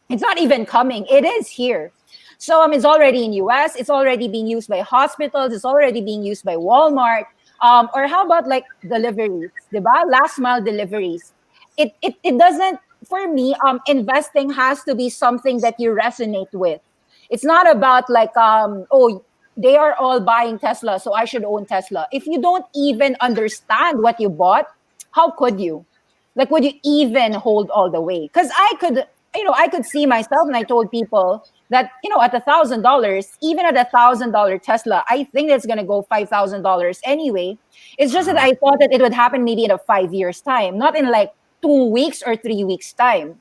It's not even coming. It is here. So it's already in US. It's already being used by hospitals. It's already being used by Walmart. Or how about like deliveries, diba? Last mile deliveries. It doesn't, for me, investing has to be something that you resonate with. It's not about like, oh, they are all buying Tesla, so I should own Tesla. If you don't even understand what you bought, how could you? Like, would you even hold all the way? Because I could see myself, and I told people that, at $1,000, even at $1,000 Tesla, I think it's going to go $5,000 anyway. It's just that I thought that it would happen maybe in a 5 years time, not in like 2 weeks or 3 weeks time.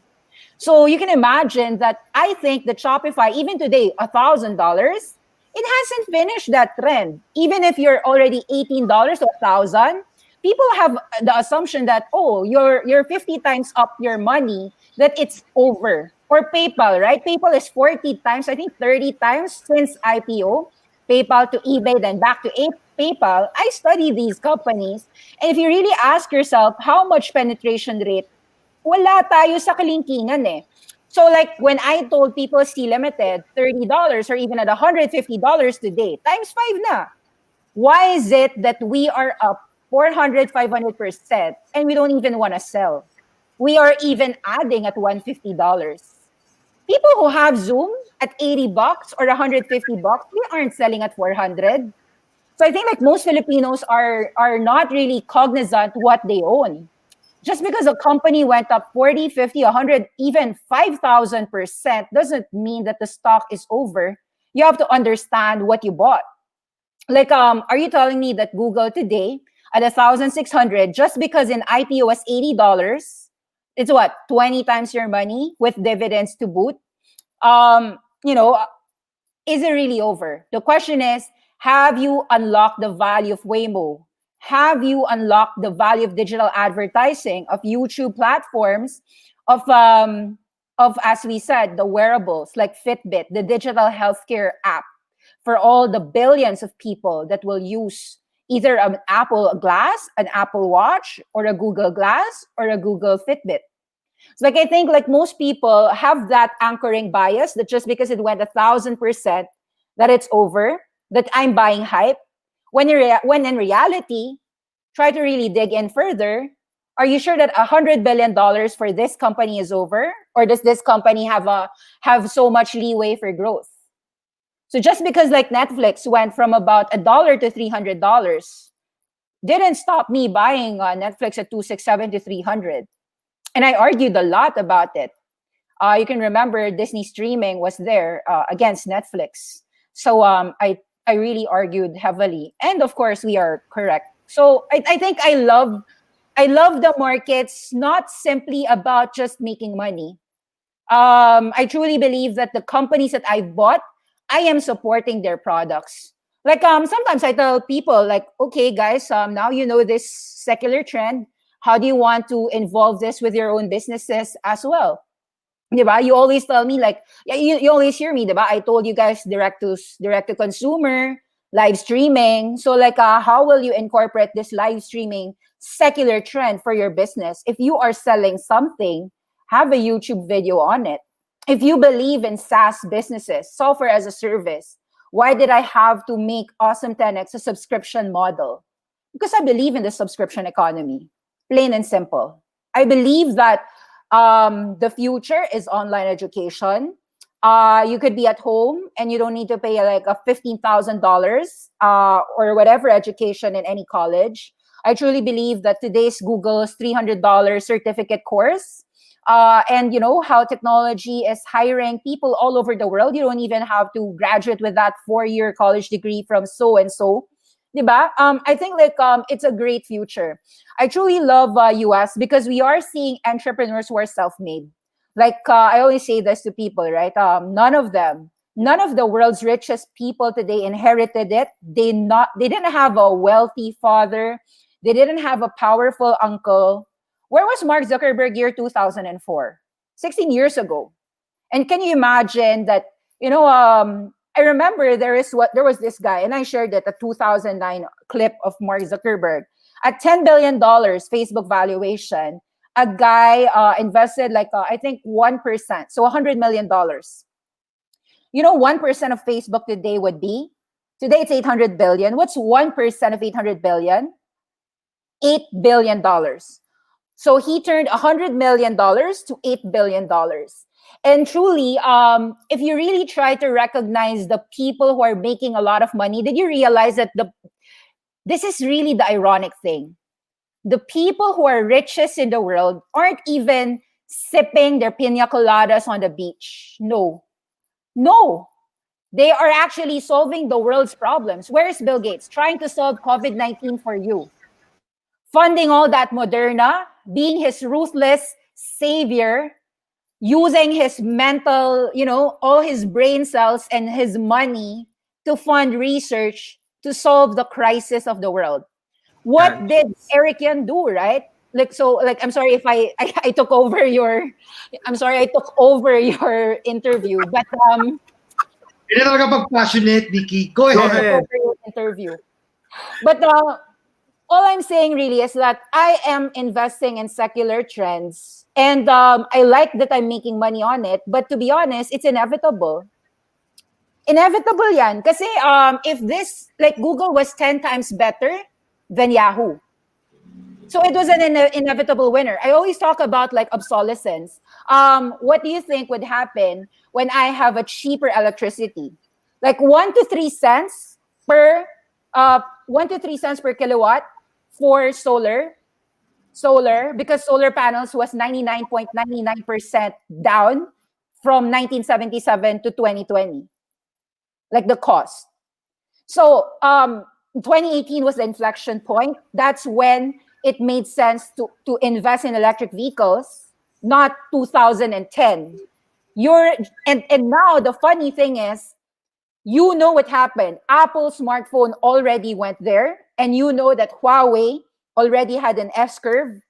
So you can imagine that I think that Shopify, even today, $1,000, it hasn't finished that trend. Even if you're already $18 to 1,000, people have the assumption that, oh, you're 50 times up your money, that it's over. Or PayPal, right? PayPal is 40 times, I think 30 times since IPO. PayPal to eBay, then back to PayPal, I study these companies. And if you really ask yourself how much penetration rate, wala tayo sa kalingkingan eh. So like when I told people C Limited, $30 or even at $150 today, times 5 na. Why is it that we are up 400, 500% and we don't even want to sell? We are even adding at $150. People who have Zoom at $80 or $150, they aren't selling at 400. So I think like most Filipinos are not really cognizant what they own. Just because a company went up 40, 50, 100, even 5,000% doesn't mean that the stock is over. You have to understand what you bought. Like, are you telling me that Google today at 1,600, just because in IPO was $80, it's what, 20 times your money with dividends to boot? You know, is it really over? The question is, have you unlocked the value of Waymo? Have you unlocked the value of digital advertising, of YouTube platforms, of as we said, the wearables like Fitbit, the digital healthcare app for all the billions of people that will use either an Apple Glass, an Apple Watch, or a Google Glass, or a Google Fitbit? So like I think like most people have that anchoring bias that just because it went 1,000%, that it's over, that I'm buying hype. When in reality, try to really dig in further. Are you sure that $100 billion for this company is over, or does this company have so much leeway for growth? So just because like Netflix went from about $1 to $300, didn't stop me buying Netflix at 267 to 300. And I argued a lot about it. You can remember Disney streaming was there against Netflix. So I really argued heavily. And of course, we are correct. So I think I love the markets, not simply about just making money. I truly believe that the companies that I've bought, I am supporting their products. Like sometimes I tell people like, okay, guys, now you know this secular trend. How do you want to involve this with your own businesses as well? Diba? You always tell me like, you always hear me, diba? I told you guys direct to consumer, live streaming. So like, how will you incorporate this live streaming secular trend for your business? If you are selling something, have a YouTube video on it. If you believe in SaaS businesses, software as a service, why did I have to make Awesome 10X a subscription model? Because I believe in the subscription economy, plain and simple. I believe that the future is online education. You could be at home and you don't need to pay like a $15,000 or whatever education in any college. I truly believe that today's Google's $300 certificate course, and you know how technology is hiring people all over the world. You don't even have to graduate with that 4-year college degree from so and so. Diba? I think like it's a great future. I truly love US because we are seeing entrepreneurs who are self-made. Like I always say this to people, right? None of the world's richest people today inherited it. They didn't have a wealthy father. They didn't have a powerful uncle. Where was Mark Zuckerberg year 2004? 16 years ago. And can you imagine that, you know, I remember there was this guy, and I shared it, a 2009 clip of Mark Zuckerberg. At $10 billion Facebook valuation, a guy invested like, I think 1%, so $100 million. You know, 1% of Facebook today would be? Today it's 800 billion. What's 1% of 800 billion? $8 billion. So he turned $100 million to $8 billion. And truly, if you really try to recognize the people who are making a lot of money, did you realize that this is really the ironic thing? The people who are richest in the world aren't even sipping their pina coladas on the beach. No. They are actually solving the world's problems. Where is Bill Gates? Trying to solve COVID-19 for you. Funding all that Moderna, being his ruthless savior, using his mental, you know, all his brain cells and his money to fund research to solve the crisis of the world. What did Eric Yan do, right? I'm sorry if I took over I'm sorry I took over your interview, but Hindi talaga pag-passionate, Nikki. Go Go ahead. ahead. over your interview. But all I'm saying really is that I am investing in secular trends, and I like that I'm making money on it. But to be honest, it's inevitable. Inevitable yan. Kasi if this, like Google was 10 times better than Yahoo. So it was an inevitable winner. I always talk about like obsolescence. What do you think would happen when I have a cheaper electricity? Like 1 to 3 cents per 1 to 3 cents per kilowatt for solar, because solar panels was 99.99% down from 1977 to 2020, like the cost. So 2018 was the inflection point. That's when it made sense to invest in electric vehicles, not 2010. And now the funny thing is, you know what happened. Apple smartphone already went there, and you know that Huawei already had an S curve,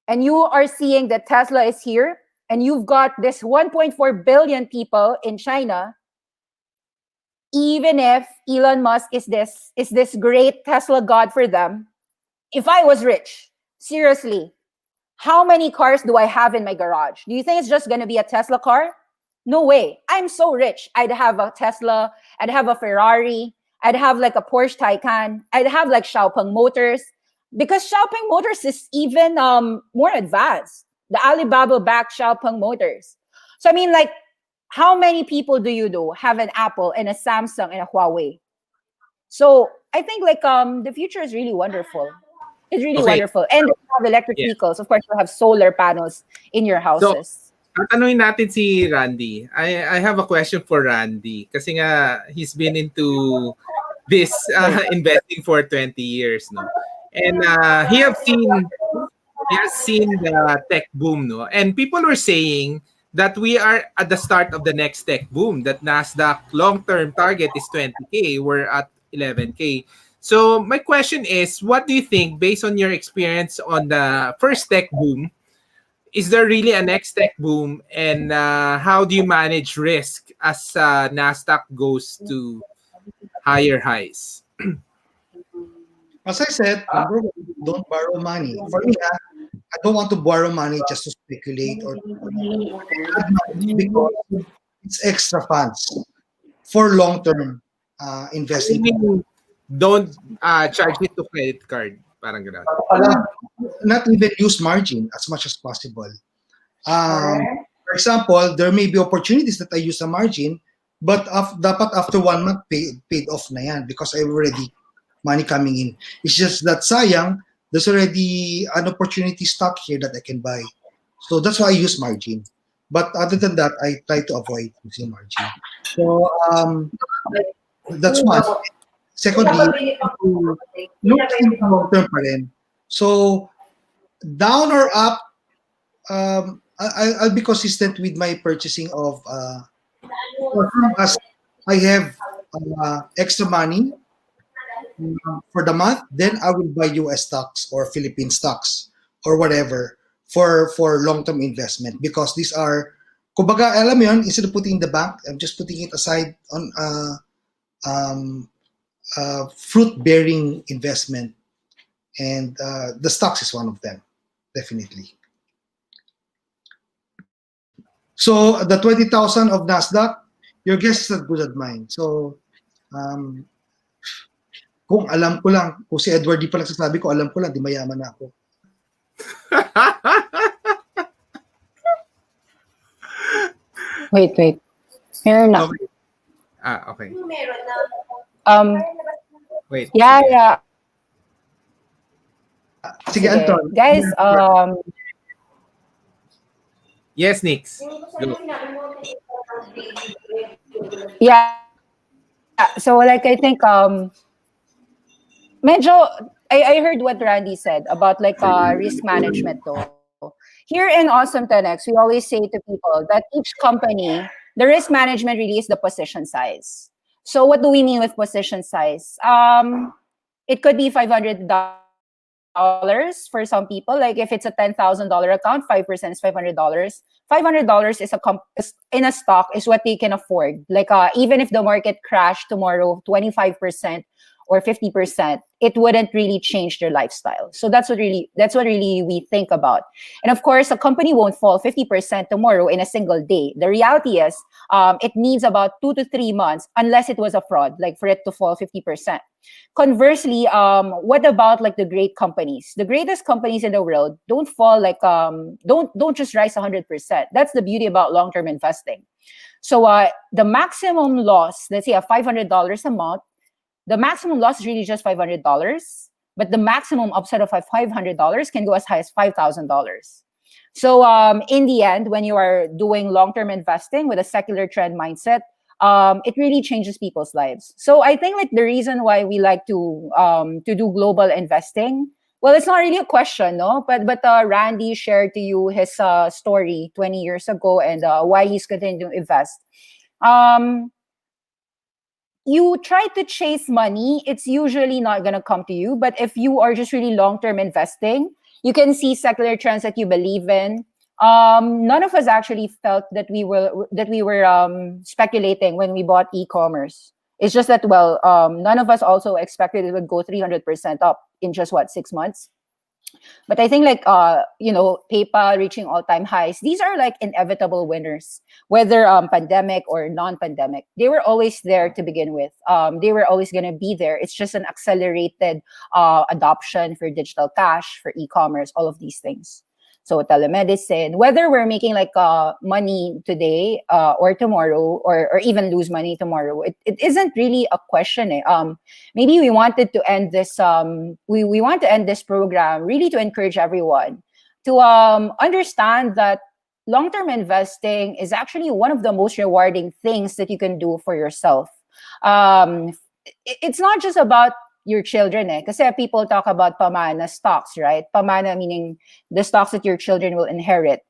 and you are seeing that Tesla is here, and you've got this 1.4 billion people in China. Even if Elon Musk is this great Tesla god for them, if I was rich, seriously, how many cars do I have in my garage? Do you think it's just gonna be a Tesla car? No way. I'm so rich. I'd have a Tesla, I'd have a Ferrari, I'd have like a Porsche Taycan, I'd have like Xiaopeng Motors, because Xiaopeng Motors is even more advanced. The Alibaba backed Xiaopeng Motors. So I mean, like, how many people do you know have an Apple and a Samsung and a Huawei? So I think like the future is really wonderful. It's really Okay. wonderful. And if you have electric Yeah. vehicles, of course, you have solar panels in your So, houses. tatanungin natin si Randy. I have a question for Randy. Kasi nga, he's been into this investing for 20 years, no? And he has seen the tech boom, no? And people were saying that we are at the start of the next tech boom, that Nasdaq long-term target is 20K, we're at 11K. So my question is, what do you think, based on your experience on the first tech boom, is there really a next tech boom, and how do you manage risk as Nasdaq goes to higher highs? As I said, number one, don't borrow money. For me, I don't want to borrow money just to speculate or add money because it's extra funds for long-term I investing. mean, don't charge it to credit card. Parang gano'n. Not even use margin as much as possible. For example, there may be opportunities that I use a margin, but dapat after 1 month paid off na yan because I already money coming in. It's just that sayang, there's already an opportunity stock here that I can buy. So that's why I use margin. But other than that, I try to avoid using margin. So that's one. Secondly, to look into long-term pa rin. So down or up, I'll be consistent with my purchasing of as I have extra money for the month, then I will buy US stocks or Philippine stocks or whatever for long-term investment because these are, kumbaga, alam mo yun, instead of putting in the bank, I'm just putting it aside on fruit-bearing investment, and the stocks is one of them, definitely. So the 20,000 of Nasdaq, your guess is as good as mine. So kung alam ko lang, kung si Edward di pa nagsasabi ko, alam ko lang, di mayaman na ako. Wait. Meron na. Okay. Okay. Wait. Yeah. Sige, Anton. Guys, Yes, Nix. Go. yeah. So like I think medyo I heard what Randy said about like risk management though. Here in Awesome 10X, we always say to people that each company, the risk management really is the position size. So what do we mean with position size? It could be $500 for some people. Like if it's a $10,000 account, 5% is $500. $500 is in a stock is what they can afford. Like even if the market crashed tomorrow 25%, or 50%, it wouldn't really change their lifestyle. So that's what really we think about. And of course, a company won't fall 50% tomorrow in a single day. The reality is, it needs about 2 to 3 months, unless it was a fraud, like for it to fall 50%. Conversely, what about like the great companies? The greatest companies in the world don't fall like don't just rise 100%. That's the beauty about long-term investing. So the maximum loss, let's say a $500 a month, the maximum loss is really just $500, but the maximum upside of $500 can go as high as $5,000. So in the end, when you are doing long-term investing with a secular trend mindset, it really changes people's lives. So I think like the reason why we like to do global investing, well, it's not really a question, no. But Randy shared to you his story 20 years ago and why he's continuing to invest. Um, you try to chase money, it's usually not going to come to you. But if you are just really long term investing, you can see secular trends that you believe in. None of us actually felt that we were speculating when we bought e-commerce. It's just that, well, none of us also expected it would go 300% up in just what, 6 months. But I think like PayPal reaching all-time highs, these are like inevitable winners, whether pandemic or non-pandemic. They were always there to begin with. They were always going to be there. It's just an accelerated adoption for digital cash, for e-commerce, all of these things. So telemedicine, whether we're making like money today or tomorrow, or even lose money tomorrow, it isn't really a question. Maybe we wanted to end this we want to end this program really to encourage everyone to understand that long-term investing is actually one of the most rewarding things that you can do for yourself. It's not just about your children, kasi people talk about pamana stocks, right? Pamana meaning the stocks that your children will inherit.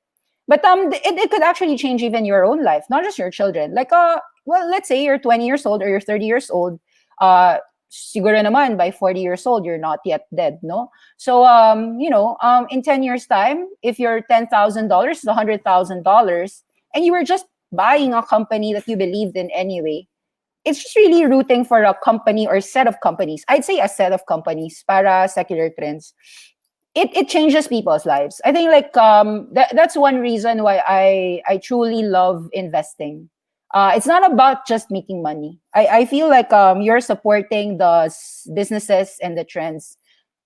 But it could actually change even your own life, not just your children. Like well, let's say you're 20 years old or you're 30 years old. Siguro naman by 40 years old you're not yet dead, no? So in 10 years time, if your $10,000 is $100,000 and you were just buying a company that you believed in anyway, it's just really rooting for a company or set of companies. I'd say a set of companies para secular trends. It changes people's lives. I think like that's one reason why I truly love investing. It's not about just making money. I feel like you're supporting the businesses and the trends.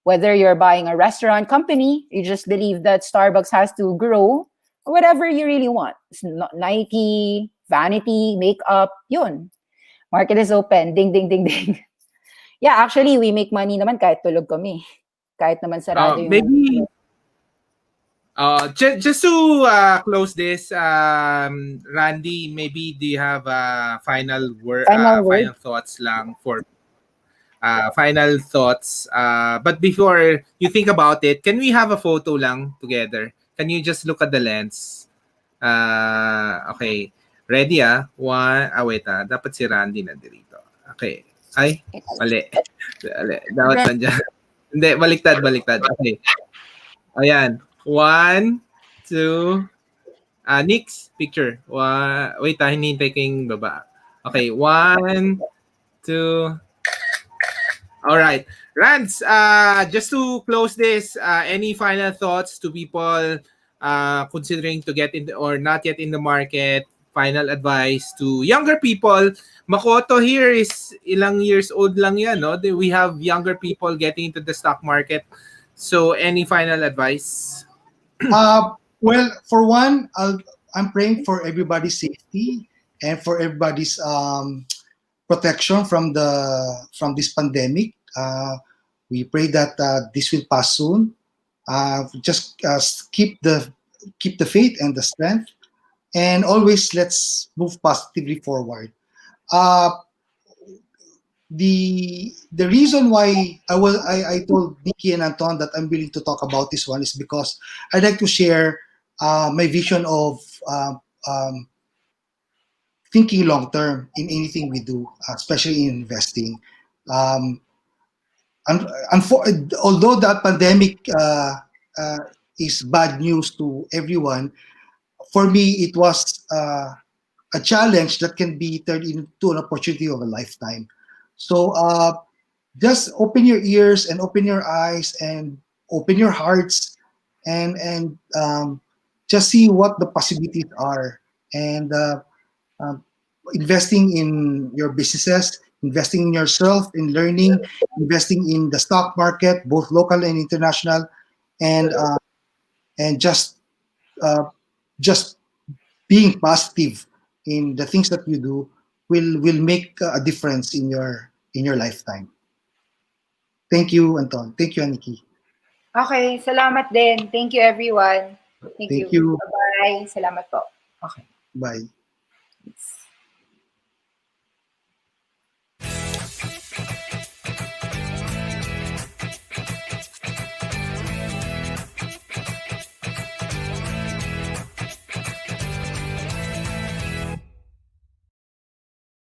Whether you're buying a restaurant company, you just believe that Starbucks has to grow, or whatever you really want. It's Nike, vanity, makeup, yun. Market is open. Ding, ding, ding, ding. Yeah, actually, we make money naman kahit tulog kami. Kahit naman sarado yung... Maybe just to close this, Randy, maybe do you have final word, final thoughts lang for final thoughts? But before you think about it, can we have a photo lang together? Can you just look at the lens? Okay. Ready One, wait dapat si Randy na dito. Okay. Ay, mali. Dapat nandiyan. Hindi, baliktad. Okay. Ayan. 1, 2, next picture. Wait, hinihintay ko yung baba. Okay, 1, 2. All right. Rans, just to close this, any final thoughts to people considering to get in or not yet in the market? Final advice to younger people. Makoto here is ilang years old lang yan, no? We have younger people getting into the stock market. So any final advice? Well, for one, I'm praying for everybody's safety and for everybody's protection from this pandemic. We pray that this will pass soon. Just keep the faith and the strength, and always let's move positively forward. The reason why I told Nikki and Anton that I'm willing to talk about this one is because I'd like to share my vision of thinking long term in anything we do, especially in investing. Although that pandemic is bad news to everyone, for me it was a challenge that can be turned into an opportunity of a lifetime. So just open your ears and open your eyes and open your hearts, and just see what the possibilities are, and um, investing in your businesses, investing in yourself, in learning, investing in the stock market, both local and international, and uh, just being positive in the things that you do will make a difference in your lifetime. Thank you, Anton. Thank you, Aniki. Okay, salamat din. Thank you, everyone. Thank Thank you. you. Bye-bye. Salamat po. Okay. Bye.